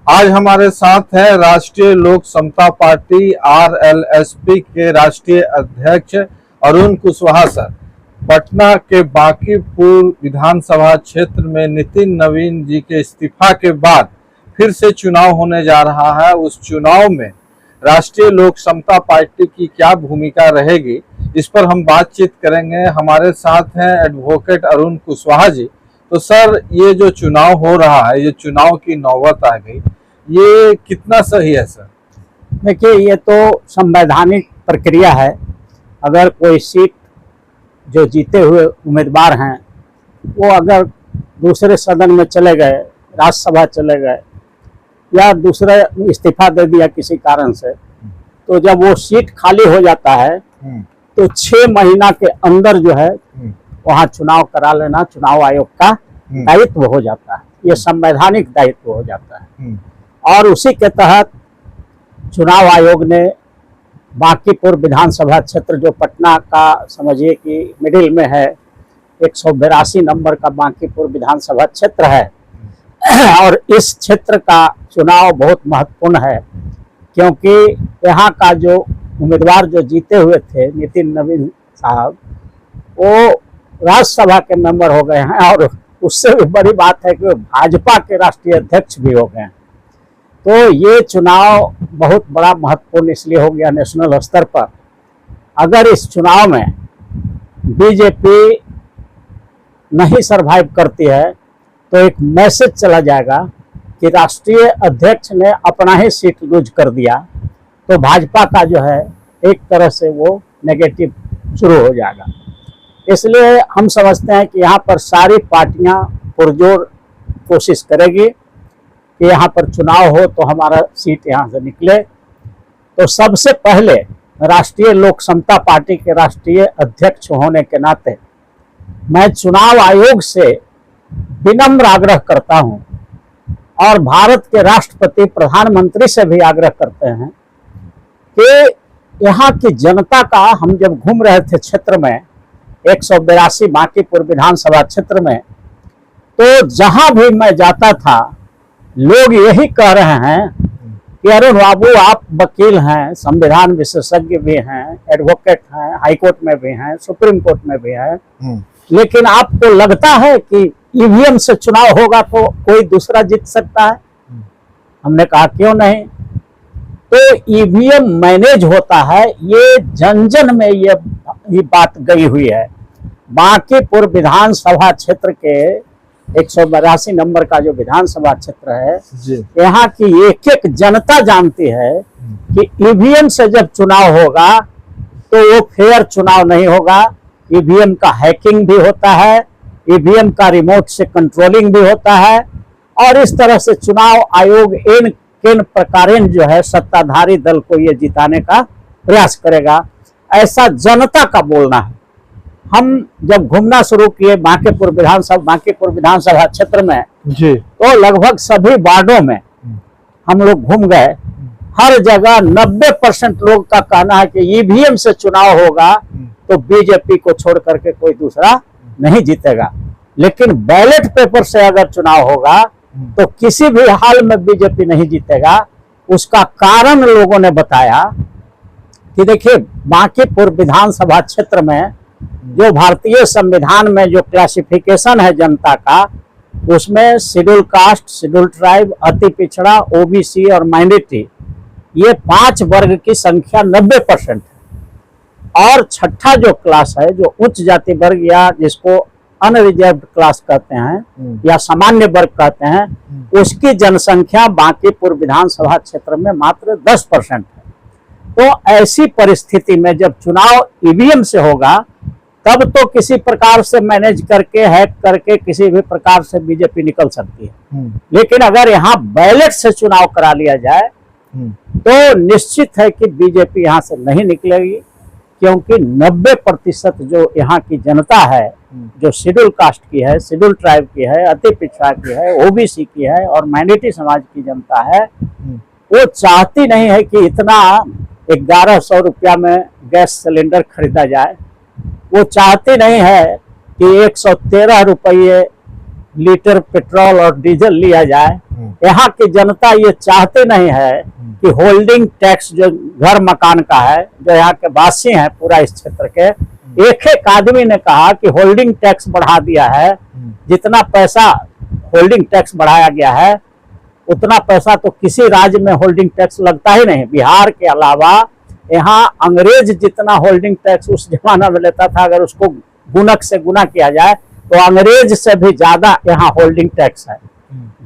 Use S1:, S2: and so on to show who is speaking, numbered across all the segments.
S1: आज हमारे साथ हैं राष्ट्रीय लोक समता पार्टी आरएलएसपी के राष्ट्रीय अध्यक्ष अरुण कुशवाहा सर। पटना के बांकीपुर विधानसभा क्षेत्र में नितिन नवीन जी के इस्तीफा के बाद फिर से चुनाव होने जा रहा है। उस चुनाव में राष्ट्रीय लोक समता पार्टी की क्या भूमिका रहेगी, इस पर हम बातचीत करेंगे। हमारे साथ हैं एडवोकेट अरुण कुशवाहा जी। तो सर, ये जो चुनाव हो रहा है, ये चुनाव की नौबत आ गई, ये कितना सही है सर?
S2: देखिए, ये तो संवैधानिक प्रक्रिया है। अगर कोई सीट जो जीते हुए उम्मीदवार हैं वो अगर दूसरे सदन में चले गए, राज्यसभा चले गए या दूसरे इस्तीफा दे दिया किसी कारण से, तो जब वो सीट खाली हो जाता है तो 6 महीना के अंदर जो है वहाँ चुनाव करा लेना चुनाव आयोग का दायित्व हो जाता है। ये संवैधानिक दायित्व हो जाता है और उसी के तहत चुनाव आयोग ने बांकीपुर विधानसभा क्षेत्र, जो पटना का समझिए कि मिडिल में है, 182 नंबर का बांकीपुर विधानसभा क्षेत्र है और इस क्षेत्र का चुनाव बहुत महत्वपूर्ण है क्योंकि यहाँ का जो उम्मीदवार जो जीते हुए थे नितिन नवीन साहब, वो राज्यसभा के मेंबर हो गए हैं और उससे भी बड़ी बात है कि वो भाजपा के राष्ट्रीय अध्यक्ष भी हो गए हैं। तो ये चुनाव बहुत बड़ा महत्वपूर्ण इसलिए हो गया नेशनल स्तर पर। अगर इस चुनाव में बीजेपी नहीं सरवाइव करती है तो एक मैसेज चला जाएगा कि राष्ट्रीय अध्यक्ष ने अपना ही सीट लूज कर दिया, तो भाजपा का जो है एक तरह से वो नेगेटिव शुरू हो जाएगा। इसलिए हम समझते हैं कि यहाँ पर सारी पार्टियां पुरजोर कोशिश करेगी कि यहाँ पर चुनाव हो तो हमारा सीट यहाँ से निकले। तो सबसे पहले राष्ट्रीय लोक समता पार्टी के राष्ट्रीय अध्यक्ष होने के नाते मैं चुनाव आयोग से विनम्र आग्रह करता हूँ और भारत के राष्ट्रपति प्रधानमंत्री से भी आग्रह करते हैं कि यहाँ की जनता का, हम जब घूम रहे थे क्षेत्र में 182 बांकीपुर विधानसभा क्षेत्र में, तो जहां भी मैं जाता था लोग यही कह रहे हैं कि अरे बाबू, आप वकील हैं, संविधान विशेषज्ञ भी हैं, एडवोकेट हैं, हाईकोर्ट में भी हैं, सुप्रीम कोर्ट में भी हैं, लेकिन आपको लगता है कि ईवीएम से चुनाव होगा तो कोई दूसरा जीत सकता है? हमने कहा क्यों नहीं। तो ईवीएम मैनेज होता है, ये जन जन में ये बात गई हुई है। बांकीपुर विधानसभा क्षेत्र के 182 नंबर का जो विधानसभा क्षेत्र है, यहाँ की एक एक जनता जानती है कि ईवीएम से जब चुनाव होगा तो वो फेयर चुनाव नहीं होगा। ईवीएम का हैकिंग भी होता है, ईवीएम का रिमोट से कंट्रोलिंग भी होता है और इस तरह से चुनाव आयोग इन प्रकारेण जो है सत्ताधारी दल को ये जिताने का प्रयास करेगा, ऐसा जनता का बोलना है। हम जब घूमना शुरू किए बांकीपुर विधानसभा क्षेत्र में जी, तो लगभग सभी वार्डों में हम लोग घूम गए। हर जगह 90% लोग का कहना है कि ईवीएम से चुनाव होगा तो बीजेपी को छोड़ करके कोई दूसरा नहीं जीतेगा, लेकिन बैलेट पेपर से अगर चुनाव होगा तो किसी भी हाल में बीजेपी नहीं जीतेगा। उसका कारण लोगों ने बताया कि देखिए, बांकीपुर विधानसभा क्षेत्र में जो भारतीय संविधान में जो क्लासिफिकेशन है जनता का, उसमें शेड्यूल कास्ट, शेड्यूल ट्राइब, अति पिछड़ा, ओबीसी और माइनॉरिटी, ये 5 वर्ग की संख्या 90% है और छठा जो क्लास है, जो उच्च जाति वर्ग या जिसको अनरिजर्व्ड क्लास कहते हैं या सामान्य वर्ग कहते हैं, उसकी जनसंख्या बांकीपुर विधानसभा क्षेत्र में मात्र 10% है। तो ऐसी परिस्थिति में जब चुनाव ईवीएम से होगा तब तो किसी प्रकार से मैनेज करके, हैक करके किसी भी प्रकार से बीजेपी निकल सकती है, लेकिन अगर यहाँ बैलेट से चुनाव करा लिया जाए तो निश्चित है कि बीजेपी यहाँ से नहीं निकलेगी, क्योंकि 90% जो यहाँ की जनता है, जो शेड्यूल कास्ट की है, शेड्यूल ट्राइब की है, अति पिछड़ा की है, ओबीसी की है और माइनॉरिटी समाज की जनता है, वो चाहती नहीं है कि इतना 1100 रुपया में गैस सिलेंडर खरीदा जाए। वो चाहती नहीं है कि 113 रुपये लीटर पेट्रोल और डीजल लिया जाए। यहाँ की जनता ये चाहती नहीं है कि होल्डिंग टैक्स जो घर मकान का है, जो यहाँ के वासी हैं पूरा इस क्षेत्र के, एक एक आदमी ने कहा कि होल्डिंग टैक्स बढ़ा दिया है, जितना पैसा होल्डिंग टैक्स बढ़ाया गया है उतना पैसा तो किसी राज्य में होल्डिंग टैक्स लगता ही नहीं। बिहार के अलावा यहाँ अंग्रेज जितना होल्डिंग टैक्स उस जमाना में लेता था, अगर उसको गुणक से गुना किया जाए तो अंग्रेज से भी ज्यादा यहाँ होल्डिंग टैक्स है।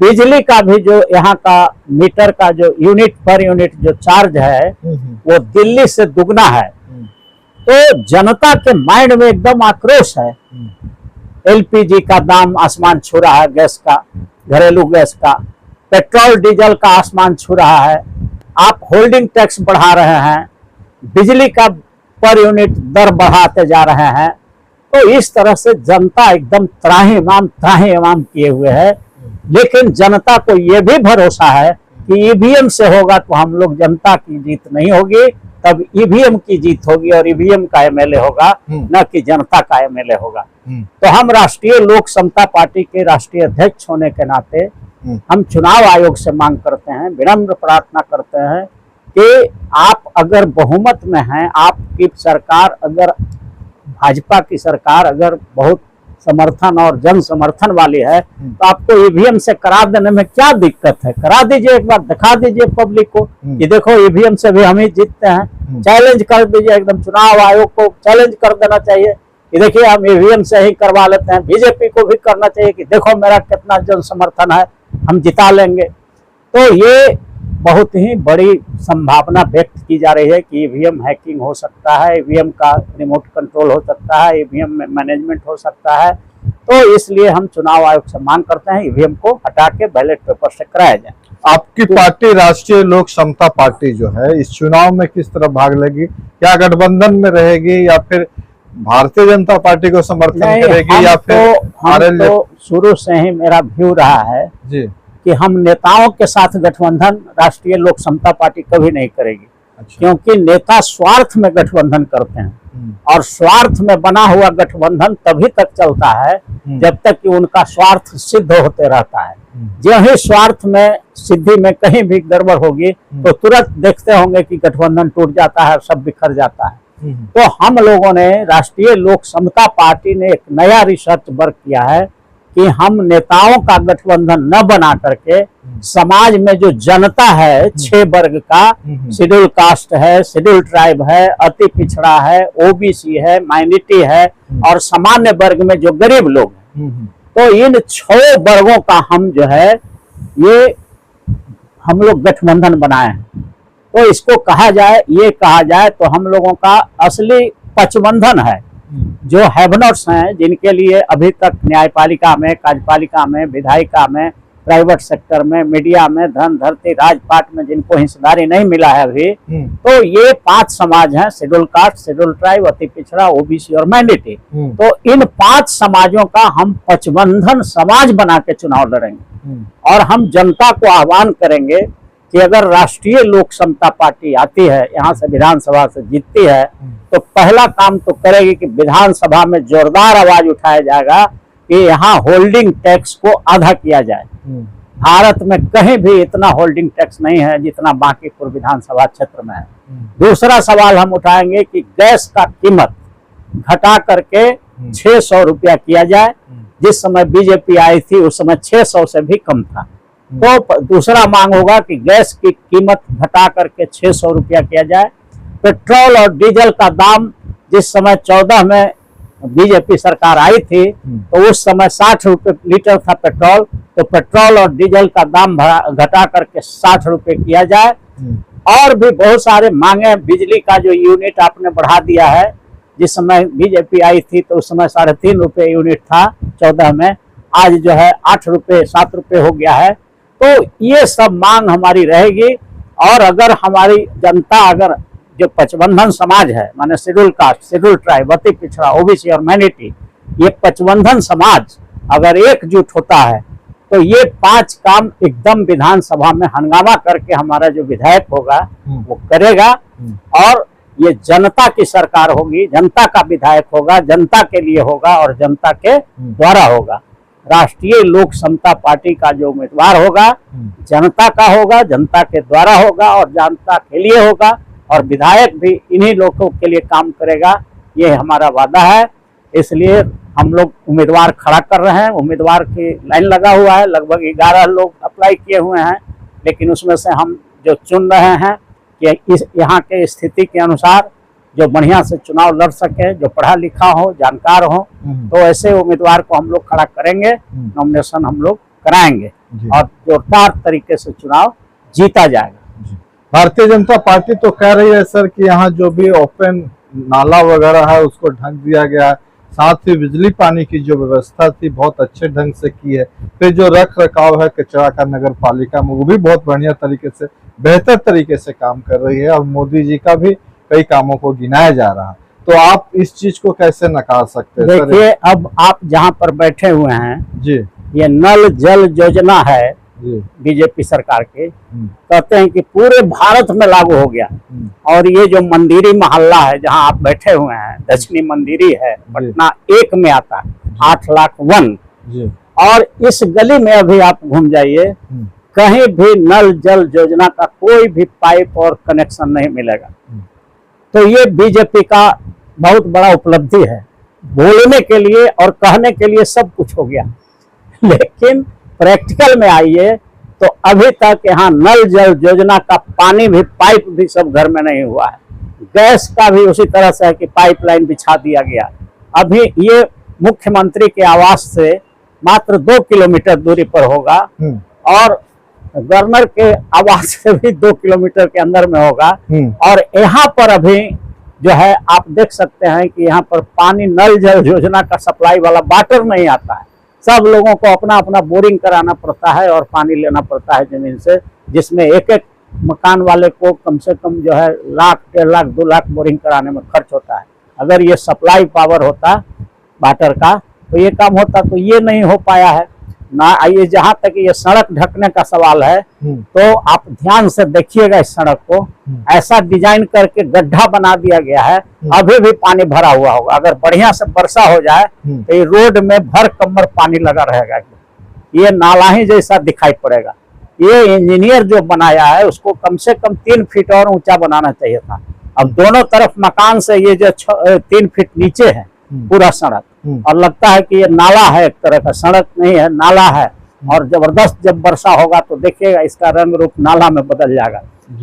S2: बिजली का भी जो यहाँ का मीटर का जो यूनिट पर यूनिट जो चार्ज है वो दिल्ली से दुगना है। तो जनता के माइंड में एकदम आक्रोश है। एलपीजी का दाम आसमान छू रहा है, गैस का, घरेलू गैस का, पेट्रोल डीजल का आसमान छू रहा है, आप होल्डिंग टैक्स बढ़ा रहे हैं, बिजली का पर यूनिट दर बढ़ाते जा रहे हैं। तो इस तरह से जनता एकदम त्राहिमाम किए हुए है। लेकिन जनता को यह भी भरोसा है कि ईवीएम से होगा तो हम लोग, जनता की जीत नहीं होगी, तब ईवीएम की जीत होगी और ईवीएम का एमएलए होगा, न कि जनता का एमएलए होगा। तो हम राष्ट्रीय लोक समता पार्टी के राष्ट्रीय अध्यक्ष होने के नाते हम चुनाव आयोग से मांग करते हैं, विनम्र प्रार्थना करते हैं कि आप अगर बहुमत में हैं, आपकी सरकार अगर भाजपा की सरकार अगर बहुत समर्थन और जन समर्थन वाली है तो आपको ईवीएम से करा देने में क्या दिक्कत है। करा दीजिए, एक बार दिखा दीजिए पब्लिक को कि देखो ईवीएम से भी हम ही जीतते हैं। चैलेंज कर दीजिए, एकदम चुनाव आयोग को चैलेंज कर देना चाहिए कि देखिए हम ईवीएम से ही करवा लेते हैं। बीजेपी को भी करना चाहिए कि देखो मेरा कितना जन समर्थन है, हम जिता लेंगे। तो ये बहुत ही बड़ी संभावना व्यक्त की जा रही है कि ईवीएम हैकिंग हो सकता है, ईवीएम का रिमोट कंट्रोल हो सकता है, ईवीएम में मैनेजमेंट हो सकता है। तो इसलिए हम चुनाव आयोग से मांग करते हैं ईवीएम को हटा के बैलेट पेपर से कराया जाए।
S1: आपकी पार्टी राष्ट्रीय लोक समता पार्टी जो है इस चुनाव में किस तरह भाग लेगी? क्या गठबंधन में रहेगी या फिर भारतीय जनता पार्टी को समर्थन करेगी या फिर
S2: तो शुरू से ही मेरा व्यू रहा है
S1: जी
S2: कि हम नेताओं के साथ गठबंधन राष्ट्रीय लोक समता पार्टी कभी नहीं करेगी।
S1: अच्छा।
S2: क्योंकि नेता स्वार्थ में गठबंधन करते हैं और स्वार्थ में बना हुआ गठबंधन तभी तक चलता है जब तक कि उनका स्वार्थ सिद्ध होते रहता है। जो ही स्वार्थ में सिद्धि में कहीं भी गड़बड़ होगी तो तुरंत देखते होंगे कि गठबंधन टूट जाता है, सब बिखर जाता है। तो हम लोगों ने राष्ट्रीय लोक समता पार्टी ने एक नया रिसर्च वर्क किया है कि हम नेताओं का गठबंधन न बना करके समाज में जो जनता है 6 वर्ग का, शेड्यूल कास्ट है, शेड्यूल ट्राइब है, अति पिछड़ा है, ओबीसी है, माइनॉरिटी है और सामान्य वर्ग में जो गरीब लोग हैं, तो इन 6 वर्गों का हम जो है ये हम लोग गठबंधन बनाए हैं। तो इसको कहा जाए तो हम लोगों का असली पचबंधन है। जो हैवनॉट्स हैं, जिनके लिए अभी तक न्यायपालिका में, कार्यपालिका में, विधायिका में, प्राइवेट सेक्टर में, मीडिया में, धन धरती राजपाट में जिनको हिस्सेदारी नहीं मिला है अभी, तो ये 5 समाज हैं, शेड्यूल कास्ट, शेड्यूल ट्राइब, अति पिछड़ा, ओबीसी और माइनॉरिटी। तो इन 5 समाजों का हम पचबंधन समाज बना के चुनाव लड़ेंगे और हम जनता को आह्वान करेंगे कि अगर राष्ट्रीय लोक समता पार्टी आती है, यहाँ से विधानसभा से जीतती है, तो पहला काम तो करेगी कि विधानसभा में जोरदार आवाज उठाया जाएगा कि यहाँ होल्डिंग टैक्स को आधा किया जाए। भारत में कहीं भी इतना होल्डिंग टैक्स नहीं है जितना बांकीपुर विधानसभा क्षेत्र में है। दूसरा सवाल हम उठाएंगे कि गैस का कीमत घटा करके 600 रुपया किया जाए। जिस समय बीजेपी आई थी उस समय 600 से भी कम था। तो दूसरा मांग होगा कि गैस की कीमत घटा करके 600 रुपया किया जाए। पेट्रोल और डीजल का दाम जिस समय 14 में बीजेपी सरकार आई थी तो उस समय 60 रुपये लीटर था पेट्रोल, तो पेट्रोल और डीजल का दाम घटा करके 60 रुपये किया जाए। और भी बहुत सारे मांगे, बिजली का जो यूनिट आपने बढ़ा दिया है, जिस समय बीजेपी आई थी तो उस समय 3.5 रुपये यूनिट था 14 में, आज जो है 8 रुपये 7 रुपये हो गया है। तो ये सब मांग हमारी रहेगी। और अगर हमारी जनता, अगर जो पचबंधन समाज है, माने शेड्यूल कास्ट, शेड्यूल ट्राइब, अति पिछड़ा, ओबीसी और माइनॉरिटी, ये पचबंधन समाज अगर एकजुट होता है तो ये 5 काम एकदम विधानसभा में हंगामा करके हमारा जो विधायक होगा वो करेगा और ये जनता की सरकार होगी, जनता का विधायक होगा, जनता के लिए होगा और जनता के द्वारा होगा। राष्ट्रीय लोक समता पार्टी का जो उम्मीदवार होगा जनता का होगा, जनता के द्वारा होगा और जनता के लिए होगा, और विधायक भी इन्हीं लोगों के लिए काम करेगा, ये हमारा वादा है। इसलिए हम लोग उम्मीदवार खड़ा कर रहे हैं। उम्मीदवार की लाइन लगा हुआ है, लगभग 11 लोग अप्लाई किए हुए हैं, लेकिन उसमें से हम जो चुन रहे हैं कि इस यहाँ के स्थिति के अनुसार जो बढ़िया से चुनाव लड़ सके, जो पढ़ा लिखा हो, जानकार हो, तो ऐसे उम्मीदवार को हम लोग खड़ा करेंगे, नॉमिनेशन हम लोग कराएंगे और जोरदार तरीके से चुनाव जीता जाएगा।
S1: भारतीय जनता पार्टी तो कह रही है सर कि यहाँ जो भी ओपन नाला वगैरह है उसको ढक दिया गया, साथ ही बिजली पानी की जो व्यवस्था थी बहुत अच्छे ढंग से की है, फिर जो रख रखाव है कचरा का नगर पालिका में वो भी बहुत बढ़िया तरीके से बेहतर तरीके से काम कर रही है, और मोदी जी का भी कई कामों को गिनाया जा रहा है। तो आप इस चीज को कैसे नकार सकते हैं?
S2: देखिए, अब आप जहाँ पर बैठे हुए हैं
S1: जी,
S2: ये नल जल योजना है
S1: जी,
S2: बीजेपी सरकार के, कहते हैं कि पूरे भारत में लागू हो गया। और ये जो मंदिरी मोहल्ला है जहाँ आप बैठे हुए हैं, दक्षिणी मंदिरी है, पटना 1 में आता है, 8 लाख 1। और इस गली में अभी आप घूम जाइए, कहीं भी नल जल योजना का कोई भी पाइप और कनेक्शन नहीं मिलेगा। तो ये बीजेपी का बहुत बड़ा उपलब्धि है। बोलने के लिए और कहने के लिए सब कुछ हो गया, लेकिन प्रैक्टिकल में आइए तो अभी तक यहाँ नल जल योजना का पानी भी, पाइप भी सब घर में नहीं हुआ है। गैस का भी उसी तरह से है कि पाइपलाइन बिछा दिया गया। अभी ये मुख्यमंत्री के आवास से मात्र 2 किलोमीटर दूरी पर होगा, और गवर्नर के आवास से भी 2 किलोमीटर के अंदर में होगा। और यहाँ पर अभी जो है आप देख सकते हैं कि यहाँ पर पानी, नल जल योजना का सप्लाई वाला वाटर नहीं आता है। सब लोगों को अपना अपना बोरिंग कराना पड़ता है और पानी लेना पड़ता है जमीन से, जिसमें एक एक मकान वाले को कम से कम जो है 1 लाख, 1.5 लाख, 2 लाख बोरिंग कराने में खर्च होता है। अगर ये सप्लाई पावर होता वाटर का तो ये काम होता, तो ये नहीं हो पाया है ना। आइए, जहाँ तक ये सड़क ढकने का सवाल है, तो आप ध्यान से देखिएगा, इस सड़क को ऐसा डिजाइन करके गड्ढा बना दिया गया है, अभी भी पानी भरा हुआ होगा। अगर बढ़िया से वर्षा हो जाए तो ये रोड में भर कमर पानी लगा रहेगा, ये नाला ही जैसा दिखाई पड़ेगा। ये इंजीनियर जो बनाया है उसको कम से कम 3 फीट और ऊंचा बनाना चाहिए था। अब दोनों तरफ मकान से ये जो 3 फीट नीचे है पूरा सड़क, और लगता है कि ये नाला है, एक तरह का सड़क नहीं है, नाला है। और जबरदस्त जब वर्षा होगा तो देखिएगा इसका रंग रूप नाला में बदल जाएगा।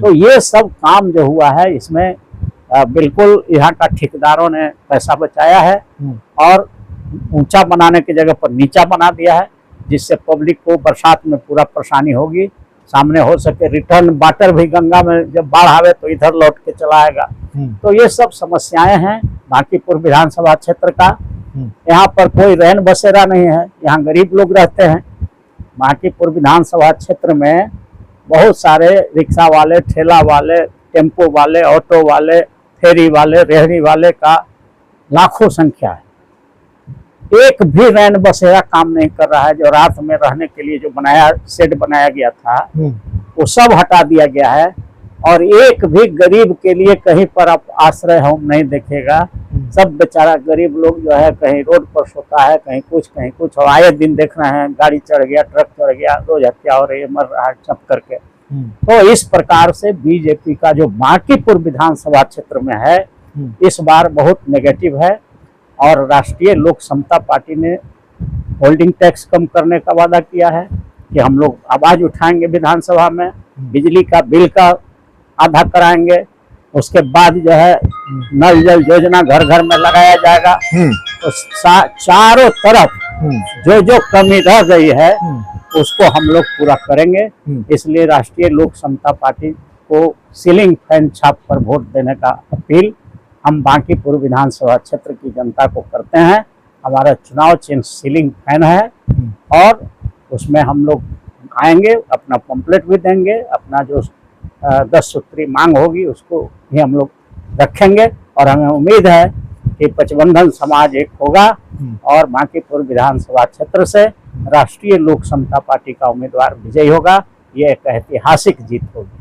S2: तो ये सब काम जो हुआ है इसमें बिल्कुल यहाँ का ठेकेदारों ने पैसा बचाया है और ऊंचा बनाने की जगह पर नीचा बना दिया है, जिससे पब्लिक को बरसात में पूरा परेशानी होगी, सामने हो सके रिटर्न वाटर भी गंगा में जब बाढ़ आवे तो इधर लौट के चला आएगा। तो ये सब समस्याएं हैं बांकीपुर विधानसभा क्षेत्र का। यहाँ पर कोई रैन बसेरा नहीं है, यहाँ गरीब लोग रहते हैं। बांकीपुर विधानसभा क्षेत्र में बहुत सारे रिक्शा वाले, ठेला वाले, टेम्पो वाले, ऑटो वाले, फेरी वाले, रेहड़ी वाले का लाखों संख्या है। एक भी रैन बसेरा काम नहीं कर रहा है। जो रात में रहने के लिए जो शेड बनाया गया था वो सब हटा दिया गया है, और एक भी गरीब के लिए कहीं पर आप आश्रय होम नहीं देखेगा। सब बेचारा गरीब लोग जो है कहीं रोड पर सोता है, कहीं कुछ, और आए दिन देख रहे हैं गाड़ी चढ़ गया, ट्रक चढ़ गया, रोज हत्या हो रही है, मर रहा है छप करके। तो इस प्रकार से बीजेपी का जो बांकीपुर विधानसभा क्षेत्र में है इस बार बहुत नेगेटिव है। और राष्ट्रीय लोक समता पार्टी ने होल्डिंग टैक्स कम करने का वादा किया है कि हम लोग आवाज उठाएंगे विधानसभा में, बिजली का बिल का आधा कराएंगे, उसके बाद जो है नल जल योजना घर घर में लगाया जाएगा। तो चारों तरफ जो जो कमी रह गई है उसको हम लोग पूरा करेंगे। इसलिए राष्ट्रीय लोक समता पार्टी को सीलिंग फैन छाप पर वोट देने का अपील हम बांकीपुर विधानसभा क्षेत्र की जनता को करते हैं। हमारा चुनाव चिन्ह सीलिंग फैन है और उसमें हम लोग आएंगे, अपना पंपलेट भी देंगे, अपना जो 10 सूत्री मांग होगी उसको भी हम लोग रखेंगे। और हमें उम्मीद है कि पचबंधन समाज एक होगा और बांकीपुर विधानसभा क्षेत्र से राष्ट्रीय लोक समता पार्टी का उम्मीदवार विजयी होगा। ये एक ऐतिहासिक जीत होगी।